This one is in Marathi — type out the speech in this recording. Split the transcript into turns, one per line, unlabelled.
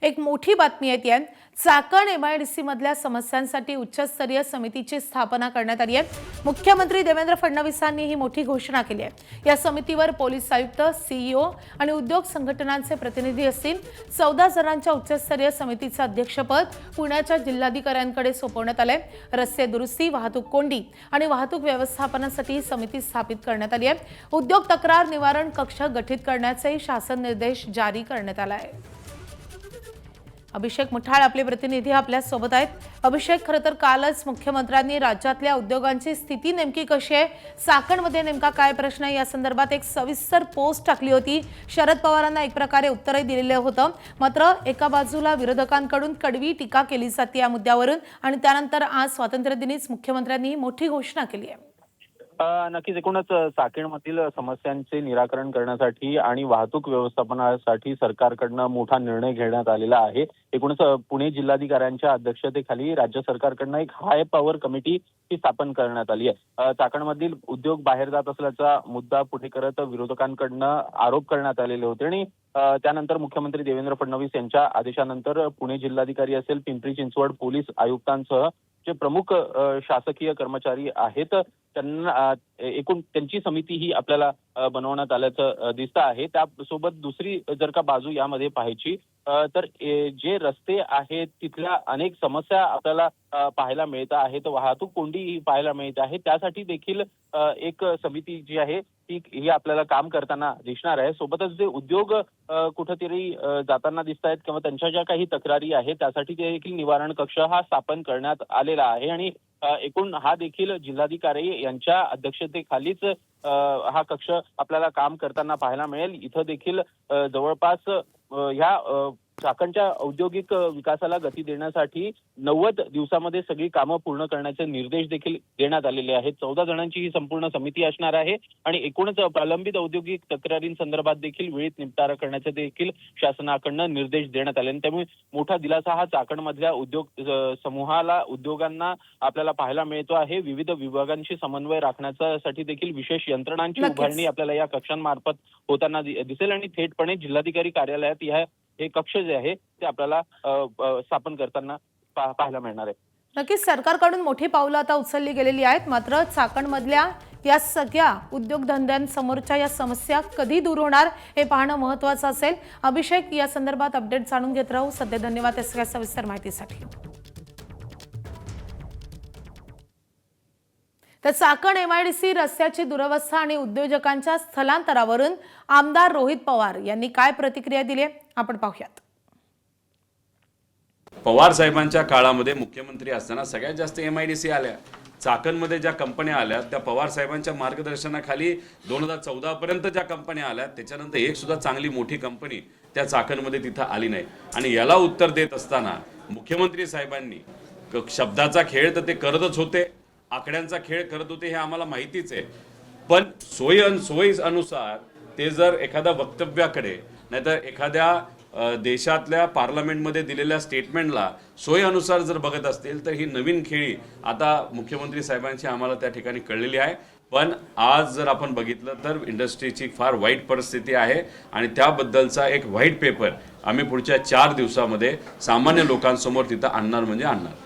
एक मोठी बातमी येते। चाकण एमआयडीसी मधल्या समस्यांसाठी उच्चस्तरीय समितीची स्थापना करण्यात आली आहे। मुख्यमंत्री देवेंद्र फडणवीसांनी ही मोठी घोषणा केली आहे। या समितीवर पोलीस आयुक्त, सीईओ आणि उद्योग संघटनांचे प्रतिनिधी असतील। 14 जणांच्या उच्चस्तरीय समितीचे अध्यक्षपद पुण्याच्या जिल्हाधिकाऱ्यांकडे सोपवण्यात आले। रस्ते दुरुस्ती, वाहतूक कोंडी आणि वाहतूक व्यवस्थापनासाठी समिती स्थापित करण्यात आली आहे। उद्योग तक्रार निवारण कक्ष गठीत करण्याचे शासन निर्देश जारी करण्यात आले आहे। अभिषेक मुठाळ आपले प्रतिनिधी आपल्या सोबत आहेत। अभिषेक, खरं तर कालच मुख्यमंत्र्यांनी राज्यातल्या उद्योगांची स्थिती नेमकी कशी आहे, चाकणमध्ये नेमका काय प्रश्न आहे या संदर्भात एक सविस्तर पोस्ट टाकली होती। शरद पवारांना एक प्रकारे उत्तरही दिलेलं होतं, मात्र एका बाजूला विरोधकांकडून कडवी टीका केली जाते या मुद्द्यावरून आणि त्यानंतर आज स्वातंत्र्यदिनीच मुख्यमंत्र्यांनी मोठी घोषणा केली आहे।
नक्कीच एकूणच चाकणमधील समस्यांचे निराकरण करण्यासाठी आणि वाहतूक व्यवस्थापनासाठी सरकारकडनं मोठा निर्णय घेण्यात आलेला आहे। एकूणच पुणे जिल्हाधिकाऱ्यांच्या अध्यक्षतेखाली राज्य सरकारकडनं एक हाय पॉवर कमिटी ही स्थापन करण्यात आली आहे। चाकणमधील उद्योग बाहेर जात असल्याचा मुद्दा पुढे करत विरोधकांकडनं आरोप करण्यात आलेले होते आणि त्यानंतर मुख्यमंत्री देवेंद्र फडणवीस यांच्या आदेशानंतर पुणे जिल्हाधिकारी असेल, पिंपरी चिंचवड पोलीस आयुक्तांसह जे प्रमुख शासकीय कर्मचारी आहेत त्यांना एकूण त्यांची समिती ही आपल्याला बनवण्यात आल्याचं दिसतं आहे। त्यासोबत दुसरी जर का बाजू यामध्ये पाहायची तर जे रस्ते आहेत तिथल्या अनेक समस्या आपल्याला पाहायला मिळत आहेत, वाहतूक कोंडी ही पाहायला मिळत आहे। त्यासाठी देखील एक समिती जी आहे ही आपल्याला काम करताना दिसणार आहे। सोबतच जे उद्योग कुठेतरी जाताना दिसत आहेत किंवा त्यांच्या ज्या काही तक्रारी आहेत त्यासाठी देखील निवारण कक्ष हा स्थापन करण्यात आलेला आहे आणि एकूण हा देखील जिल्हाधिकारी यांच्या अध्यक्षतेखालीच हा कक्ष आपल्याला काम करताना पाहायला मिळेल। इथं देखील जवळपास ह्या चाकणच्या औद्योगिक विकासाला गती देण्यासाठी 90 दिवसामध्ये सगळी कामं पूर्ण करण्याचे निर्देश देखील देण्यात आलेले आहेत। 14 जणांची ही संपूर्ण समिती असणार आहे आणि एकूणच प्रलंबित औद्योगिक तक्रारींसंदर्भात देखील वेळीत निपटारा करण्याचे देखील शासनाकडनं निर्देश देण्यात आले। त्यामुळे मोठा दिलासा हा चाकणमधल्या उद्योग समूहाला, उद्योगांना आपल्याला पाहायला मिळतो आहे। विविध विभागांशी समन्वय राखण्यासाठी देखील विशेष यंत्रणांची उभारणी आपल्याला या कक्षांमार्फत होताना दिसेल आणि थेटपणे जिल्हाधिकारी कार्यालयात हे कक्ष जे आहे ते आपल्याला स्थापन करताना पाहायला मिळणार आहे।
नक्कीच सरकारकडून मोठी पावलं आता उचलली गेलेली आहेत, मात्र चाकणमधल्या या सगळ्या उद्योगधंद्यांसमोरच्या या समस्या कधी दूर होणार हे पाहणं महत्त्वाचं असेल। अभिषेक, या संदर्भात अपडेट जाणून घेत राहू। सध्या धन्यवाद या सगळ्या सविस्तर माहितीसाठी। तर चाकण एमआयडीसी रस्त्याची दुरवस्था आणि उद्योजकांच्या स्थलांतरावरून आमदार रोहित पवार यांनी काय प्रतिक्रिया दिली आपण पाहूयात।
पवार साहेबांच्या काळामध्ये मुख्यमंत्री असताना सगळ्यात जास्त एमआयडीसी आल्या। चाकणमध्ये ज्या कंपन्या आल्या त्या पवार साहेबांच्या मार्गदर्शनाखाली 2014 पर्यंत ज्या कंपन्या आल्या त्याच्यानंतर एक सुद्धा चांगली मोठी कंपनी त्या चाकणमध्ये तिथं आली नाही। आणि याला उत्तर देत असताना मुख्यमंत्री साहेबांनी शब्दाचा खेळ तर ते करतच होते, आकड्यांचा खेळ करत होते हे आम्हाला माहितीच आहे, पण सोयी अनुसार ते जर एखाद्या वक्तव्याकडे नाहीतर एखाद्या देशातल्या पार्लमेंटमध्ये दिलेल्या स्टेटमेंटला सोयी अनुसार जर बघत असतील तर ही नवीन खेळी आता मुख्यमंत्री साहेबांची आम्हाला त्या ठिकाणी कळलेली आहे। पण आज जर आपण बघितलं तर इंडस्ट्रीची फार वाईट परिस्थिती आहे आणि त्याबद्दलचा एक व्हाईट पेपर आम्ही पुढच्या 4 दिवसामध्ये सामान्य लोकांसमोर तिथं आणणार म्हणजे आणणार।